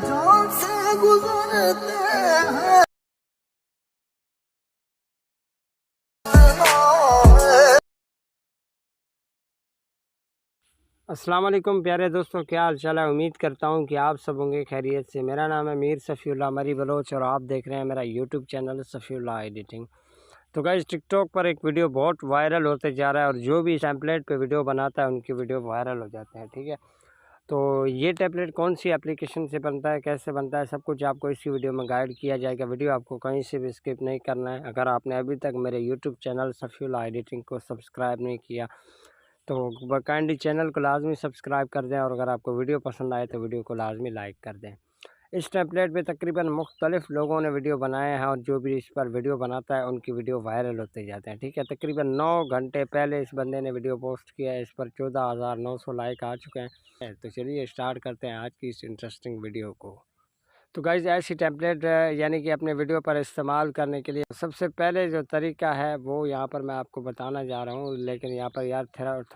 जान से गुजरते हैं। अस्सलाम वालेकुम प्यारे दोस्तों, क्या हाल चाल है। उम्मीद करता हूँ कि आप सब होंगे खैरियत से। मेरा नाम है मीर सफ़ीउल्लाह मरी बलोच और आप देख रहे हैं मेरा यूट्यूब चैनल सफ़ीउल्लाह एडिटिंग। तो गाइस, टिकटॉक पर एक वीडियो बहुत वायरल होते जा रहा है और जो भी टेम्पलेट पे वीडियो बनाता है उनकी वीडियो वायरल हो जाते हैं। ठीक है, तो ये टेम्पलेट कौन सी एप्लीकेशन से बनता है, कैसे बनता है, सब कुछ आपको इसी वीडियो में गाइड किया जाएगा। वीडियो आपको कहीं से भी स्किप नहीं करना है। अगर आपने अभी तक मेरे यूट्यूब चैनल सफ़ीउल्लाह एडिटिंग को सब्सक्राइब नहीं किया तो काइंडली चैनल को लाजमी सब्सक्राइब कर दें और अगर आपको वीडियो पसंद आए तो वीडियो को लाजमी लाइक कर दें। इस टेम्पलेट पे तकरीबन मुख्तलिफ़ लोगों ने वीडियो बनाए हैं और जो भी इस पर वीडियो बनाता है उनकी वीडियो वायरल होते जाते हैं। ठीक है, तकरीबन 9 घंटे पहले इस बंदे ने वीडियो पोस्ट किया है, इस पर 14,900 लाइक आ चुके हैं। तो चलिए स्टार्ट करते हैं आज की इस इंटरेस्टिंग वीडियो को। तो गाइज़, ऐसी टेम्पलेट यानी कि अपने वीडियो पर इस्तेमाल करने के लिए सबसे पहले जो तरीका है वो यहाँ पर मैं आपको बताना जा रहा हूँ। लेकिन यहाँ पर यार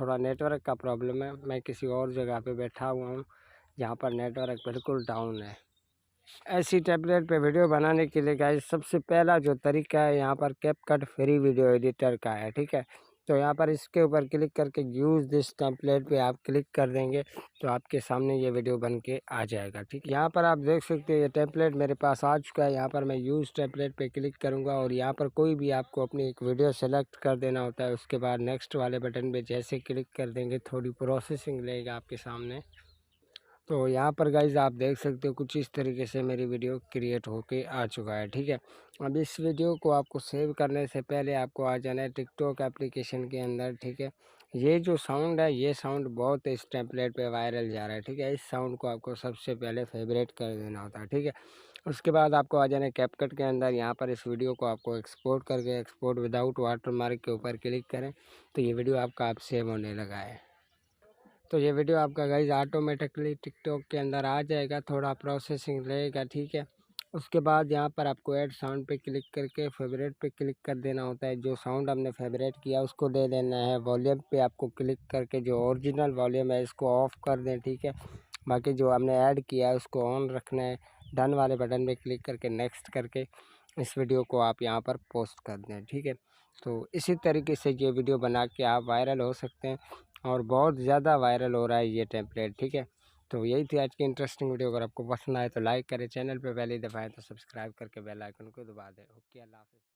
थोड़ा नेटवर्क का प्रॉब्लम है। मैं किसी और जगह पे बैठा हुआ हूँ जहाँ पर नेटवर्क बिल्कुल डाउन है। ऐसी टैबलेट पे वीडियो बनाने के लिए गाइस सबसे पहला जो तरीका है यहाँ पर कैपकट फ्री वीडियो एडिटर का है। ठीक है, तो यहाँ पर इसके ऊपर क्लिक करके यूज़ दिस टेम्पलेट पे आप क्लिक कर देंगे तो आपके सामने ये वीडियो बन के आ जाएगा। ठीक है, यहाँ पर आप देख सकते हैं ये टेम्पलेट मेरे पास आ चुका है। यहाँ पर मैं यूज़ टेम्पलेट पे क्लिक करूँगा और यहाँ पर कोई भी आपको अपनी एक वीडियो सेलेक्ट कर देना होता है। उसके बाद नेक्स्ट वाले बटन पे जैसे क्लिक कर देंगे थोड़ी प्रोसेसिंग लेगा आपके सामने। तो यहाँ पर गाइज आप देख सकते हो कुछ इस तरीके से मेरी वीडियो क्रिएट होके आ चुका है। ठीक है, अब इस वीडियो को आपको सेव करने से पहले आपको आ जाना है टिकटॉक एप्लीकेशन के अंदर। ठीक है, ये जो साउंड है ये साउंड बहुत इस टेम्पलेट पे वायरल जा रहा है। ठीक है, इस साउंड को आपको सबसे पहले फेवरेट कर देना होता है। ठीक है, उसके बाद आपको आ जाना है कैपकट के अंदर। यहाँ पर इस वीडियो को आपको एक्सपोर्ट करके एक्सपोर्ट विदाउट वाटरमार्क के ऊपर क्लिक करें तो ये वीडियो आपका आप सेव होने लगा है। तो ये वीडियो आपका गाइज ऑटोमेटिकली टिकटॉक के अंदर आ जाएगा, थोड़ा प्रोसेसिंग रहेगा। ठीक है, उसके बाद यहाँ पर आपको ऐड साउंड पे क्लिक करके फेवरेट पे क्लिक कर देना होता है। जो साउंड हमने फेवरेट किया उसको ले लेना है। वॉल्यूम पे आपको क्लिक करके जो ओरिजिनल वॉल्यूम है इसको ऑफ कर दें। ठीक है, बाकी जो हमने ऐड किया है उसको ऑन रखना है। डन वाले बटन पे क्लिक करके नेक्स्ट करके इस वीडियो को आप यहाँ पर पोस्ट कर दें। ठीक है, तो इसी तरीके से ये वीडियो बना के आप वायरल हो सकते हैं और बहुत ज़्यादा वायरल हो रहा है ये टेम्पलेट। ठीक है, तो यही थी आज की इंटरेस्टिंग वीडियो। अगर आपको पसंद आए तो लाइक करें, चैनल पे पहली दफ़ा आए तो सब्सक्राइब करके बेल आइकन को दबा दें। ओके, अल्लाह हाफ़िज़।